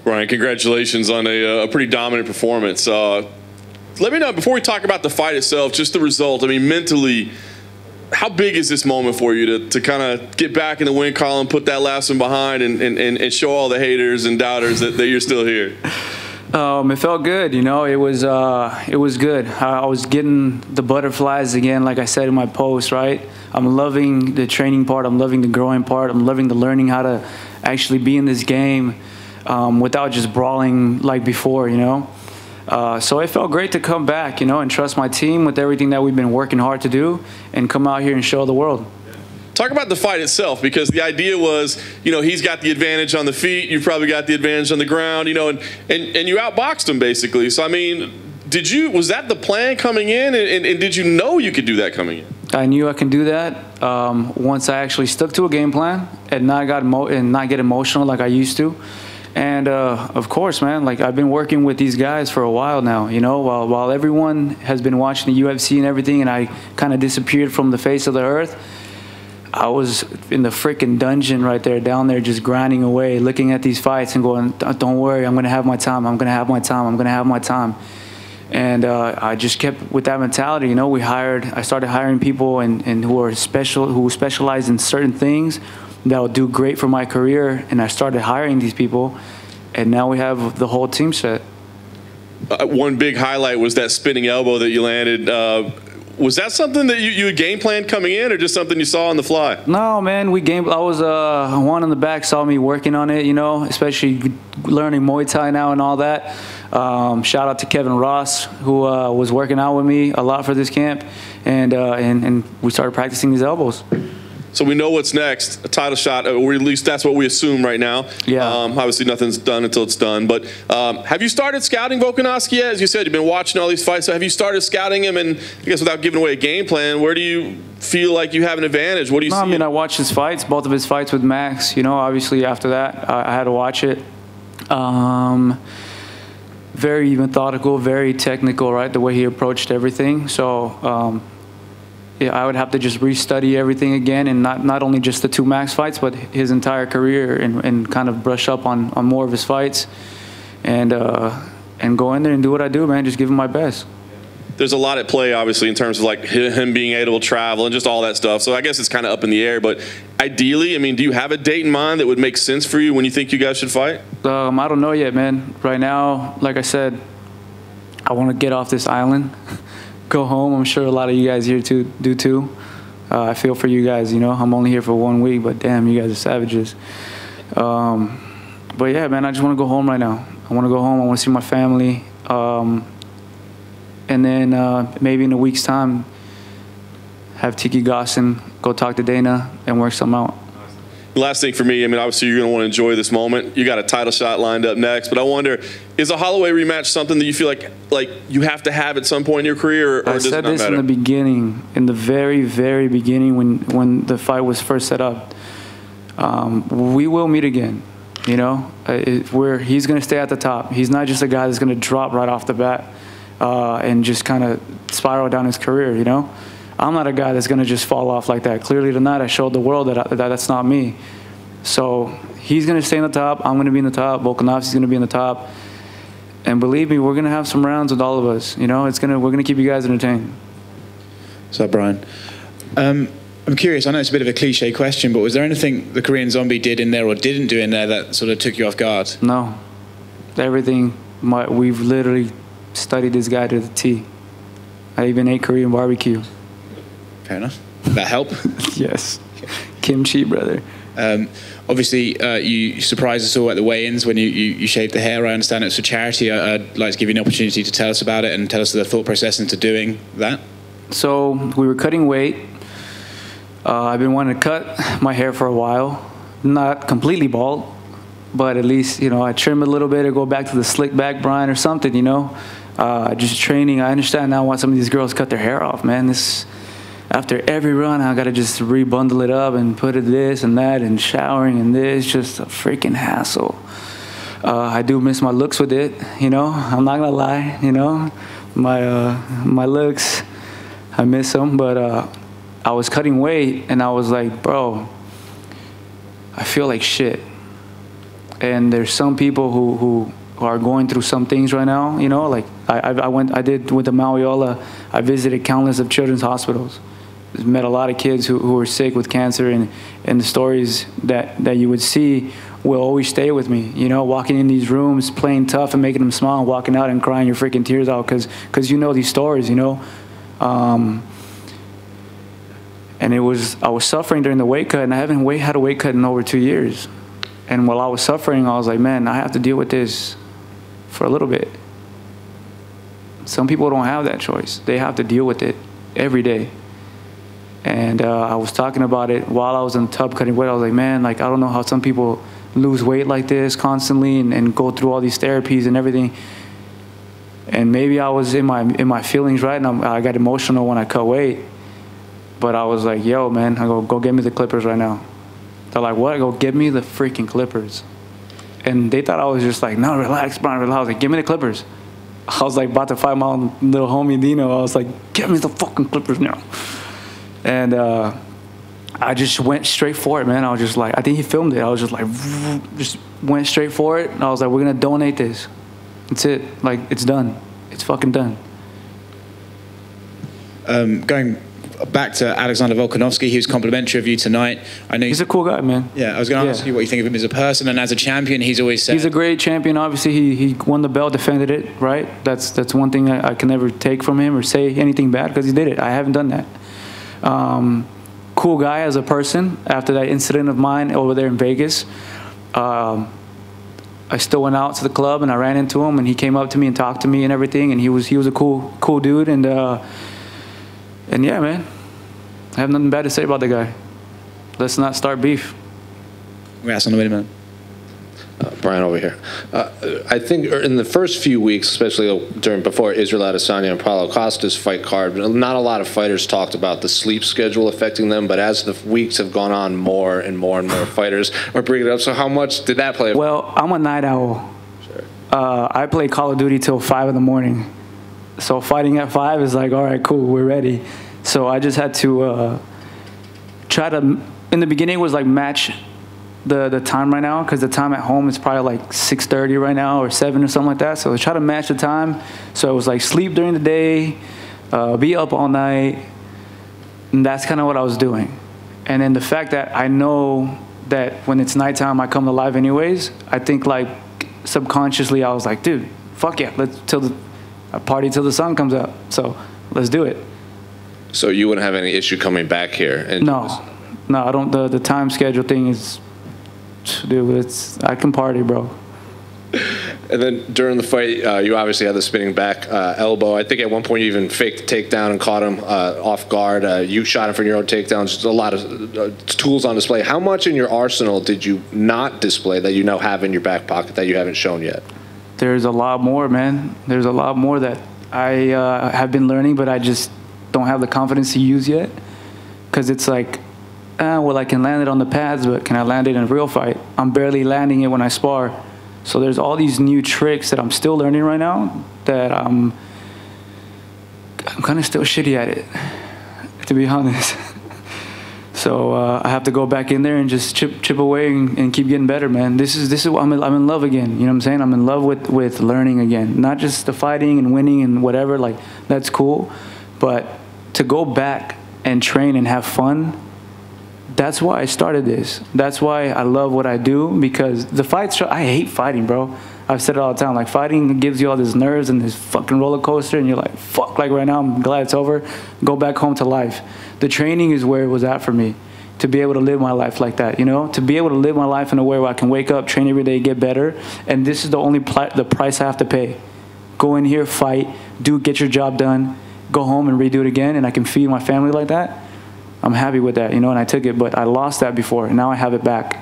Brian, congratulations on a pretty dominant performance. Let me know, before we talk about the fight itself, just the result. I mean, mentally, how big is this moment for you to kind of get back in the win column, put that last one behind, and show all the haters and doubters that you're still here? It felt good, you know. It was good. I was getting the butterflies again, like I said in my post, right? I'm loving the training part. I'm loving the growing part. I'm loving the learning how to actually be in this game without just brawling like before, you know. So it felt great to come back, you know, and trust my team with everything that we've been working hard to do and come out here and show the world. Talk about the fight itself, because the idea was, you know, he's got the advantage on the feet, you've probably got the advantage on the ground, you know, and you outboxed him basically. So, I mean, was that the plan coming in, and did you know you could do that coming in? I knew I can do that once I actually stuck to a game plan and not get emotional like I used to. And of course, man, like I've been working with these guys for a while now, you know, while everyone has been watching the UFC and everything, and I kind of disappeared from the face of the earth. I was in the freaking dungeon right there, down there, just grinding away, looking at these fights and going, don't worry, I'm going to have my time. I'm going to have my time. I'm going to have my time. And I just kept with that mentality, you know. I started hiring people and who specialize in certain things that will do great for my career. And I started hiring these people, and now we have the whole team set. One big highlight was that spinning elbow that you landed. Was that something that you had game planned coming in, or just something you saw on the fly? No, man, I was one in the back saw me working on it, you know, especially learning Muay Thai now and all that. Shout out to Kevin Ross, who was working out with me a lot for this camp, and we started practicing these elbows. So we know what's next, a title shot, or at least that's what we assume right now. Yeah. Obviously nothing's done until it's done. But have you started scouting Volkanovski yet? As you said, you've been watching all these fights. So have you started scouting him? And I guess without giving away a game plan, where do you feel like you have an advantage? What do you see? I mean, I watched his fights, both of his fights with Max. You know, obviously after that, I had to watch it. Very methodical, very technical, right? The way he approached everything. So, yeah, I would have to just restudy everything again, and not only just the 2 Max fights, but his entire career, and kind of brush up on more of his fights, and go in there and do what I do, man. Just give him my best. There's a lot at play, obviously, in terms of like him being able to travel and just all that stuff. So I guess it's kind of up in the air. But ideally, I mean, do you have a date in mind that would make sense for you when you think you guys should fight? I don't know yet, man. Right now, like I said, I want to get off this island. Go home. I'm sure a lot of you guys here do too. I feel for you guys, you know. I'm only here for 1 week, but damn, you guys are savages. But yeah, man, I just want to go home right now. I want to go home. I want to see my family. And then maybe in a week's time, have Tiki Gossin go talk to Dana and work something out. The last thing for me, I mean, obviously you're going to want to enjoy this moment. You got a title shot lined up next, but I wonder, is a Holloway rematch something that you feel like you have to have at some point in your career, or does it not matter? I said this in the beginning, in the very, very beginning when the fight was first set up. We will meet again, you know. He's going to stay at the top. He's not just a guy that's going to drop right off the bat and just kind of spiral down his career, you know. I'm not a guy that's going to just fall off like that. Clearly tonight I showed the world that that's not me. So he's going to stay in the top. I'm going to be in the top. Volkanovski's going to be in the top. And believe me, we're going to have some rounds with all of us. You know, we're going to keep you guys entertained. So, Brian, I'm curious. I know it's a bit of a cliche question, but was there anything the Korean Zombie did in there or didn't do in there that sort of took you off guard? No. Everything. We've literally studied this guy to the T. I even ate Korean barbecue. Fair enough. Did that help? Yes. Kimchi, brother. Obviously, you surprised us all at the weigh-ins when you shaved the hair. I understand it's for charity. I'd like to give you an opportunity to tell us about it and tell us the thought process into doing that. So we were cutting weight. I've been wanting to cut my hair for a while. Not completely bald, but at least, you know, I trim a little bit or go back to the slick back Brian or something, you know. Just training. I understand now why some of these girls cut their hair off, man. After every run, I got to just rebundle it up and put it this and that and showering and this. Just a freaking hassle. I do miss my looks with it, you know. I'm not going to lie, you know. My looks, I miss them. But I was cutting weight, and I was like, bro, I feel like shit. and there's some people who are going through some things right now. You know, like I did with the Mauiola. I visited countless of children's hospitals. Met a lot of kids who were sick with cancer, and the stories that you would see will always stay with me. You know, walking in these rooms, playing tough and making them smile, and walking out and crying your freaking tears out because you know these stories, you know. And I was suffering during the weight cut, and I haven't had a weight cut in over 2 years. And while I was suffering, I was like, man, I have to deal with this for a little bit. Some people don't have that choice. They have to deal with it every day. And I was talking about it while I was in the tub cutting weight. I was like, man, like, I don't know how some people lose weight like this constantly and go through all these therapies and everything. And maybe I was in my feelings, right? And I got emotional when I cut weight. But I was like, yo, man, I go get me the clippers right now. They're like, what? I go, get me the freaking clippers. And they thought I was just like, no, relax, Brian, relax. I was like, give me the clippers. I was like about to fight my little homie Dino. I was like, get me the fucking clippers now. And I just went straight for it, man. I was just like, I think he filmed it. I was just like, just went straight for it. And I was like, we're going to donate this. That's it. Like, it's done. It's fucking done. Going back to Alexander Volkanovski, he was complimentary of you tonight. I know he's a cool guy, man. Yeah, I was going to ask you what you think of him as a person and as a champion. He's always said he's a great champion. Obviously, he won the belt, defended it, right? That's one thing I can never take from him or say anything bad because he did it. I haven't done that. Cool guy as a person. After that incident of mine over there in Vegas, I still went out to the club and I ran into him and he came up to me and talked to me and everything, and he was a cool dude, and yeah, man, I have nothing bad to say about the guy. Let's not start beef. Congrats on the win, man. Brian over here. I think in the first few weeks, especially before Israel Adesanya and Paulo Costa's fight card, not a lot of fighters talked about the sleep schedule affecting them, but as the weeks have gone on, more and more fighters are bringing it up. So how much did that play? Well, I'm a night owl. Sure. I play Call of Duty till 5 in the morning. So fighting at 5 is like, all right, cool, we're ready. So I just had to try to, in the beginning it was like match the time right now, because the time at home is probably like 6:30 right now or 7 or something like that. So I try to match the time. So it was like sleep during the day, be up all night, and that's kind of what I was doing. And then the fact that I know that when it's nighttime I come to live anyways, I think like subconsciously I was like, dude, fuck yeah, let's party till the sun comes up. So let's do it. So you wouldn't have any issue coming back here? And no, I don't. The time schedule thing is, dude, I can party, bro. And then during the fight, you obviously had the spinning back elbow. I think at one point you even faked the takedown and caught him off guard. You shot him for your own takedowns. Just a lot of tools on display. How much in your arsenal did you not display that you now have in your back pocket that you haven't shown yet? There's a lot more, man. There's a lot more that I have been learning, but I just don't have the confidence to use yet. Because it's like, well, I can land it on the pads, but can I land it in a real fight? I'm barely landing it when I spar. So there's all these new tricks that I'm still learning right now that I'm kind of still shitty at it, to be honest. So I have to go back in there and just chip away and keep getting better, man. This is what I'm in love again. You know what I'm saying? I'm in love with learning again. Not just the fighting and winning and whatever. Like, that's cool, but to go back and train and have fun. That's why I started this. That's why I love what I do, because the fights, I hate fighting, bro. I've said it all the time. Like, fighting gives you all these nerves and this fucking roller coaster, and you're like, fuck, like right now, I'm glad it's over. Go back home to life. The training is where it was at for me, to be able to live my life like that, you know? To be able to live my life in a way where I can wake up, train every day, get better, and this is the only the price I have to pay. Go in here, fight, get your job done, go home and redo it again, and I can feed my family like that. I'm happy with that, you know, and I took it, but I lost that before, and now I have it back.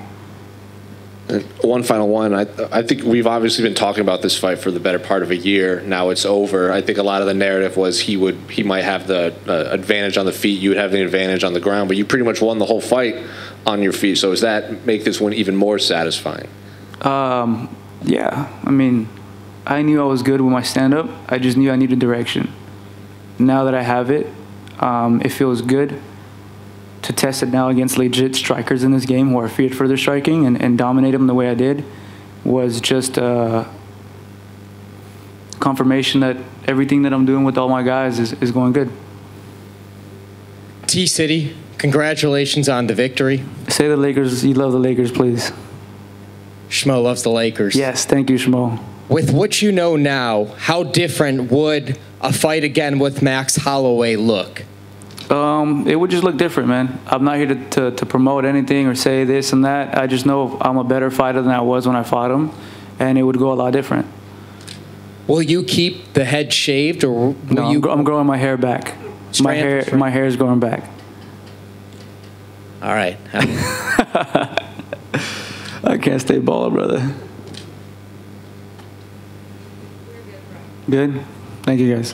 And one final one. I think we've obviously been talking about this fight for the better part of a year. Now it's over. I think a lot of the narrative was he might have the advantage on the feet, you would have the advantage on the ground, but you pretty much won the whole fight on your feet. So does that make this one even more satisfying? Yeah, I mean, I knew I was good with my stand-up. I just knew I needed direction. Now that I have it, it feels good to test it now against legit strikers in this game who are feared for their striking and dominate them the way I did. was just confirmation that everything that I'm doing with all my guys is going good. T-City, congratulations on the victory. Say the Lakers, you love the Lakers, please. Schmo loves the Lakers. Yes, thank you, Schmo. With what you know now, how different would a fight again with Max Holloway look? It would just look different, man. I'm not here to promote anything or say this and that. I just know I'm a better fighter than I was when I fought him, and it would go a lot different. Will you keep the head shaved, or will No, I'm growing my hair back. My hair is growing back. All right. I can't stay bald, brother. Good? Thank you, guys.